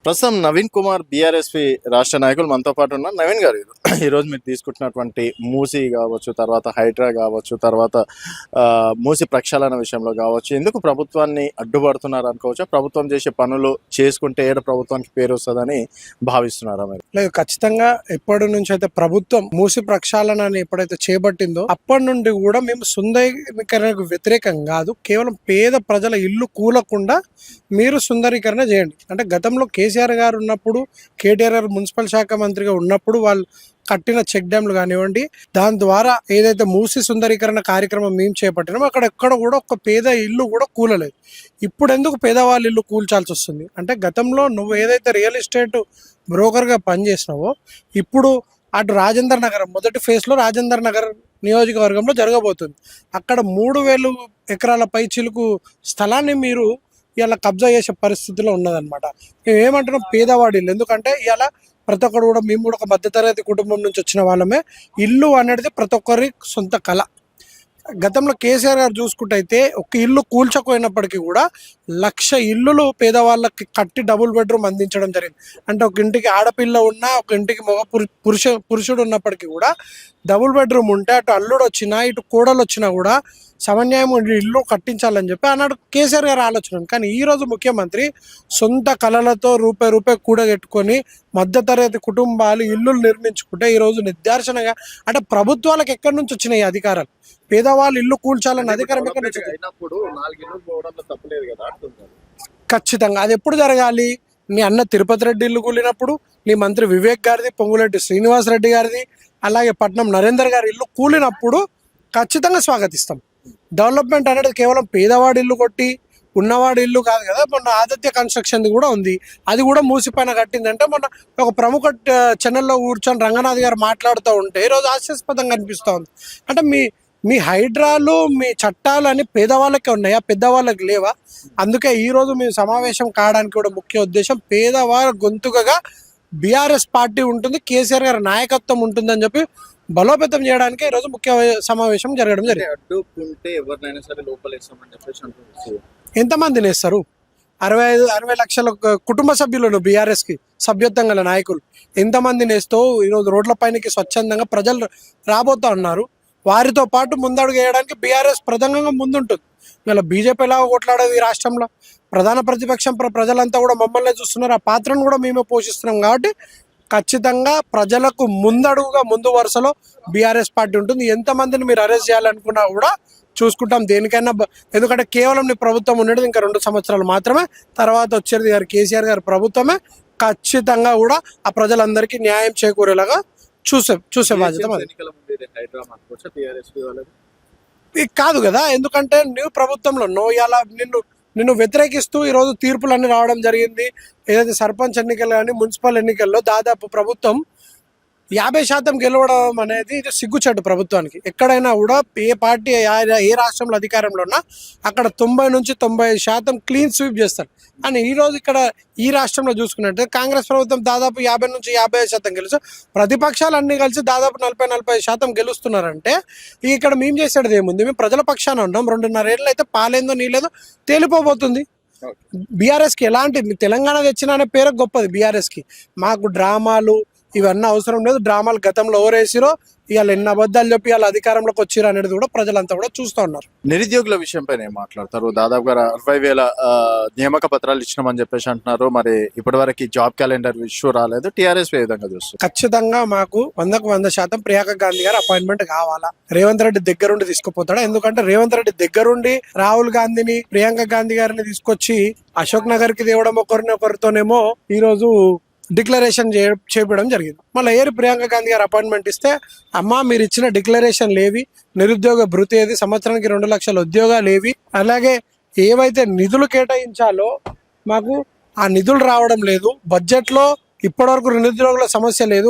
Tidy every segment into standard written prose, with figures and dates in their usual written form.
ప్రస్తుతం నవీన్ కుమార్ బీఆర్ఎస్పీ రాష్ట్ర నాయకులు మనతో పాటు ఉన్నారు. నవీన్ గారు, ఈరోజు మీరు తీసుకుంటున్నటువంటి మూసీ కావచ్చు, తర్వాత హైడ్రా కావచ్చు, తర్వాత మూసీ ప్రక్షాళన విషయంలో కావచ్చు, ఎందుకు ప్రభుత్వాన్ని అడ్డుపడుతున్నారు అనుకోవచ్చా? ప్రభుత్వం చేసే పనులు చేసుకుంటే ఏడ ప్రభుత్వానికి పేరు వస్తుందని భావిస్తున్నారా మీరు? లేదు, ఖచ్చితంగా ఎప్పటి నుంచి అయితే ప్రభుత్వం మూసి ప్రక్షాళనని ఎప్పుడైతే చేపట్టిందో అప్పటి నుండి కూడా మేము సుందరీకరణకు వ్యతిరేకం కాదు. కేవలం పేద ప్రజల ఇల్లు కూలకుండా మీరు సుందరీకరణ చేయండి. అంటే గతంలో కేసీఆర్ గారు ఉన్నప్పుడు, కేటీఆర్ గారు మున్సిపల్ శాఖ మంత్రిగా ఉన్నప్పుడు వాళ్ళు కట్టిన చెక్ డ్యామ్లు కానివ్వండి, దాని ద్వారా ఏదైతే మూసి సుందరీకరణ కార్యక్రమం మేము చేపట్టినామో అక్కడ ఎక్కడ కూడా ఒక పేద ఇల్లు కూడా కూలలేదు. ఇప్పుడు ఎందుకు పేదవాళ్ళ ఇల్లు కూల్చాల్సి వస్తుంది అంటే, గతంలో నువ్వు ఏదైతే రియల్ ఎస్టేట్ బ్రోకర్గా పనిచేసినావో ఇప్పుడు అటు రాజేందర్ నగర్ మొదటి ఫేజ్లో రాజేందర్ నగర్ నియోజకవర్గంలో జరగబోతుంది. అక్కడ 3,000 ఎకరాల పై చిలుకు స్థలాన్ని మీరు ఇలా కబ్జా చేసే పరిస్థితిలో ఉన్నదన్నమాట. మేము ఏమంటున్నాం, పేదవాడి ఇల్లు. ఎందుకంటే ఇలా ప్రతి ఒక్కరు కూడా, మేము కూడా ఒక మధ్యతరగతి కుటుంబం నుంచి వచ్చిన వాళ్ళమే. ఇల్లు అనేది ప్రతి ఒక్కరి సొంత కళ. గతంలో కేసీఆర్ గారు చూసుకుంటే అయితే ఒక ఇల్లు కూల్చకపోయినప్పటికీ కూడా 1,00,000 ఇల్లులు పేదవాళ్ళకి కట్టి డబుల్ బెడ్రూమ్ అందించడం జరిగింది. అంటే ఒక ఇంటికి ఆడపిల్ల ఉన్నా, ఒక ఇంటికి మగ పురుషుడు ఉన్నప్పటికీ కూడా డబుల్ బెడ్రూమ్ ఉంటే అటు అల్లుడు వచ్చినా ఇటు కోడలు వచ్చినా కూడా సమన్యాయం ఇల్లు కట్టించాలని చెప్పి అన్నాడు కేసీఆర్ గారు ఆలోచన. కానీ ఈరోజు ముఖ్యమంత్రి సొంత కళలతో రూపాయి కూడగెట్టుకొని మధ్యతరగతి కుటుంబాలు ఇల్లులు నిర్మించుకుంటే ఈరోజు నిర్దార్శనగా, అంటే ప్రభుత్వాలకు ఎక్కడి నుంచి వచ్చినాయి అధికారాలు? పేదవాళ్ళు ఇల్లు కూల్చాలన్న అధికారం ఎక్కడి నుంచి? ఖచ్చితంగా అది ఎప్పుడు జరగాలి? నీ అన్న తిరుపతి రెడ్డి ఇల్లు కూలినప్పుడు, నీ మంత్రి వివేక్ గారిది, పొంగులేటి శ్రీనివాస్ రెడ్డి గారిది, అలాగే పట్నం నరేందర్ గారి ఇల్లు కూలినప్పుడు ఖచ్చితంగా స్వాగతిస్తాం. డెవలప్మెంట్ అనేది కేవలం పేదవాడి ఇల్లు కొట్టి ఉన్నవాడి ఇల్లు కాదు కదా. మొన్న ఆదిత్య కన్స్ట్రక్షన్ కూడా ఉంది, అది కూడా మూసిపైన కట్టిందంటే మొన్న ఒక ప్రముఖ ఛానల్లో కూర్చొని రంగనాథ్ గారు మాట్లాడుతూ ఉంటే ఈరోజు హాస్యాస్పదంగా అనిపిస్తూ ఉంది. అంటే మీ హైడ్రాలు, మీ చట్టాలు అని పేదవాళ్ళకే ఉన్నాయా, పెద్దవాళ్ళకి లేవా? అందుకే ఈరోజు మేము సమావేశం కావడానికి కూడా ముఖ్య ఉద్దేశం, పేదవాళ్ళ గొంతుకగా బీఆర్ఎస్ పార్టీ ఉంటుంది, కేసీఆర్ గారి నాయకత్వం ఉంటుందని చెప్పి బలోపేతం చేయడానికి ఈరోజు ముఖ్య సమావేశం జరగడం జరిగింది. ఎంతమందిని వేస్తారు? 60 లక్షల కుటుంబ సభ్యులను బీఆర్ఎస్ కి సభ్యత్వం గల నాయకులు ఎంతమందిని వేస్తూ ఈరోజు రోడ్ల పైనకి స్వచ్ఛందంగా ప్రజలు రాబోతా ఉన్నారు. వారితో పాటు ముందడుగు వేయడానికి బీఆర్ఎస్ ప్రధానంగా ముందుంటుంది. ఇలా బీజేపీ ఎలా కొట్లాడేది ఈ రాష్ట్రంలో? ప్రధాన ప్రతిపక్షం ప్రజలంతా కూడా మమ్మల్ని చూస్తున్నారు, ఆ పాత్రను కూడా మేమే పోషిస్తున్నాం. కాబట్టి ఖచ్చితంగా ప్రజలకు ముందడుగుగా ముందు వరుసలో బీఆర్ఎస్ పార్టీ ఉంటుంది. ఎంతమందిని మీరు అరెస్ట్ చేయాలనుకున్నా కూడా చూసుకుంటాం దేనికైనా. ఎందుకంటే కేవలం నీ ప్రభుత్వం ఉండేది ఇంకా 2 సంవత్సరాలు మాత్రమే, తర్వాత వచ్చేది గారు కేసీఆర్ గారి ప్రభుత్వమే. ఖచ్చితంగా కూడా ఆ ప్రజలందరికీ న్యాయం చేకూరేలాగా చూసే బాధ్యత కాదు కదా. ఎందుకంటే నువ్వు ప్రప్రభుత్వంలో నిన్ను వ్యతిరేకిస్తూ ఈరోజు తీర్పులన్నీ రావడం జరిగింది. ఏదైతే సర్పంచ్ ఎన్నికలు కానీ మున్సిపల్ ఎన్నికల్లో దాదాపు ప్రభుత్వం 50% గెలవడం అనేది ఇది సిగ్గుచెట్టు ప్రభుత్వానికి. ఎక్కడైనా కూడా ఏ పార్టీ ఏ రాష్ట్రంలో అధికారంలో ఉన్నా అక్కడ 90 నుంచి 90% క్లీన్ స్వీప్ చేస్తారు. అని ఈరోజు ఇక్కడ ఈ రాష్ట్రంలో చూసుకున్నట్టు కాంగ్రెస్ ప్రభుత్వం దాదాపు 50 నుంచి 55% గెలుస్తారు. ప్రతిపక్షాలు అన్ని కలిసి దాదాపు 40-45% గెలుస్తున్నారంటే ఇక్కడ మేము చేసేది ఏముంది? మేము ప్రజల పక్షాన ఉన్నాం. 2.5 ఏళ్ళు అయితే పాలేందో నీలేదో తేలిపోబోతుంది. బీఆర్ఎస్కి ఎలాంటి తెలంగాణ తెచ్చిన అనే పేరు గొప్పది బీఆర్ఎస్కి. మాకు డ్రామాలు ఇవన్నీ అవసరం లేదు. డ్రామాలు గతంలో ఓరేసిరో ఇవాళ ఎన్ని అబద్ధాలు చెప్పి ఇవాళ అధికారంలోకి వచ్చిరో అనేది కూడా ప్రజలంతా కూడా చూస్తూ ఉన్నారు. నిరుద్యోగుల విషయంపై ఏం మాట్లాడతారు? దాదాపుగా 60,000 నియామక పత్రాలు ఇచ్చినామని చెప్పేసి అంటున్నారు. మరి ఇప్పటి వరకు జాబ్ క్యాలెండర్ ఇష్యూ రాలేదు. టీఆర్ఎస్ ఏ విధంగా చూస్తారు? ఖచ్చితంగా మాకు 100% ప్రియాంక గాంధీ గారు అపాయింట్మెంట్ కావాలా. రేవంత్ రెడ్డి దగ్గరుండి తీసుకుపోతాడా? ఎందుకంటే రేవంత్ రెడ్డి దగ్గరుండి రాహుల్ గాంధీని, ప్రియాంక గాంధీ గారిని తీసుకొచ్చి అశోక్ నగర్ కి తేవడం ఒకరితోనేమో ఈరోజు డిక్లరేషన్ చేపడం జరిగింది. మళ్ళీ ప్రియాంక గాంధీ గారు అపాయింట్మెంట్ ఇస్తే, అమ్మ మీరు ఇచ్చిన డిక్లరేషన్ లేవి, నిరుద్యోగ భృతి ఏది, సంవత్సరానికి 2 లక్షల ఉద్యోగాలు ఏవి, అలాగే ఏవైతే నిధులు కేటాయించాలో మాకు ఆ నిధులు రావడం లేదు. బడ్జెట్లో ఇప్పటివరకు నిరుద్యోగుల సమస్య లేదు.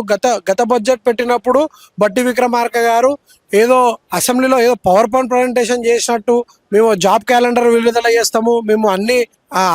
గత బడ్జెట్ పెట్టినప్పుడు బట్టి విక్రమార్క గారు ఏదో అసెంబ్లీలో ఏదో పవర్ పాయింట్ ప్రజెంటేషన్ చేసినట్టు మేము జాబ్ క్యాలెండర్ విడుదల చేస్తాము, మేము అన్ని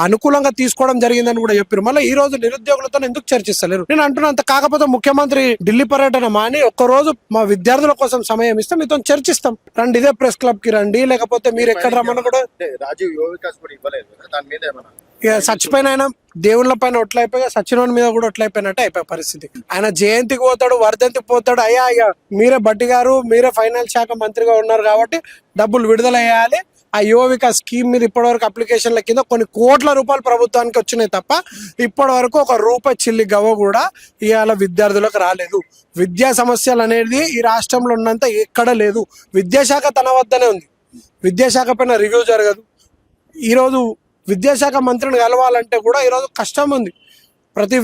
అనుకూలంగా తీసుకోవడం జరిగిందని కూడా చెప్పారు. మళ్ళీ ఈ రోజు నిరుద్యోగులతో ఎందుకు చర్చిస్తలేరు? నేను అంటున్నంత కాకపోతే ముఖ్యమంత్రి ఢిల్లీ పర్యటన మాని ఒక్కరోజు మా విద్యార్థుల కోసం సమయం ఇస్తే మీతో చర్చిస్తాం. రండి, ఇదే ప్రెస్ క్లబ్ కి రండి, లేకపోతే మీరు ఎక్కడ రమ్మన్నా కూడా. రాజీవ్ యువ వికాస్ కూడా ఇవ్వలేదు, దాని మీద ఏమన్నా ఇక చచ్చిపోయిన ఆయన దేవుళ్ళ పైన ఒట్లయిపోయి సచినోని మీద కూడా ఒట్లయిపోయినట్టే అయిపోయే పరిస్థితి. ఆయన జయంతికి పోతాడు, వర్ధంతికి పోతాడు. అయ్యా అయ్యా మీరే బట్టి గారు, మీరే ఫైనాన్స్ శాఖ మంత్రిగా ఉన్నారు కాబట్టి డబ్బులు విడుదల చేయాలి. ఆ యువవిక స్కీమ్ మీద ఇప్పటివరకు అప్లికేషన్ల కింద కొన్ని కోట్ల రూపాయలు ప్రభుత్వానికి వచ్చినాయి తప్ప ఇప్పటి వరకు ఒక రూపాయి చిల్లి గవ్వ కూడా ఇవాళ విద్యార్థులకు రాలేదు. విద్యా సమస్యలు అనేది ఈ రాష్ట్రంలో ఉన్నంత ఎక్కడ లేదు. విద్యాశాఖ తన వద్దనే ఉంది. విద్యాశాఖ పైన రివ్యూ జరగదు. ఈరోజు విద్యాశాఖ మంత్రిని కలవాలంటే కూడా ఈరోజు కష్టం ఉంది. ప్రతి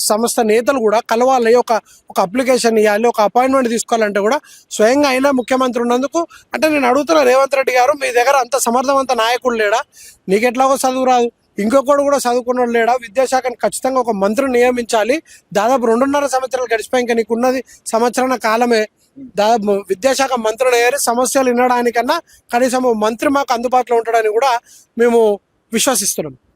సంస్థ నేతలు కూడా కలవాలి, ఒక అప్లికేషన్ ఇవ్వాలి, ఒక అపాయింట్మెంట్ తీసుకోవాలంటే కూడా స్వయంగా అయినా ముఖ్యమంత్రి ఉన్నందుకు అంటే నేను అడుగుతున్నా, రేవంత్ రెడ్డి గారు మీ దగ్గర అంత సమర్థవంత నాయకుడు లేడా? నీకెట్లాగో చదువు రాదు, ఇంకొకడు కూడా చదువుకున్నాడు లేడా? విద్యాశాఖని ఖచ్చితంగా ఒక మంత్రిని నియమించాలి. దాదాపు 2.5 సంవత్సరాలు గడిచిపోయి ఇంకా నీకున్నది సంవత్సరాల కాలమే. దాదాపు విద్యాశాఖ మంత్రులు అయ్యారు. సమస్యలు వినడానికన్నా కనీసం మంత్రి మాకు అందుబాటులో ఉంటాడని కూడా మేము విశ్వసిస్తున్నాం.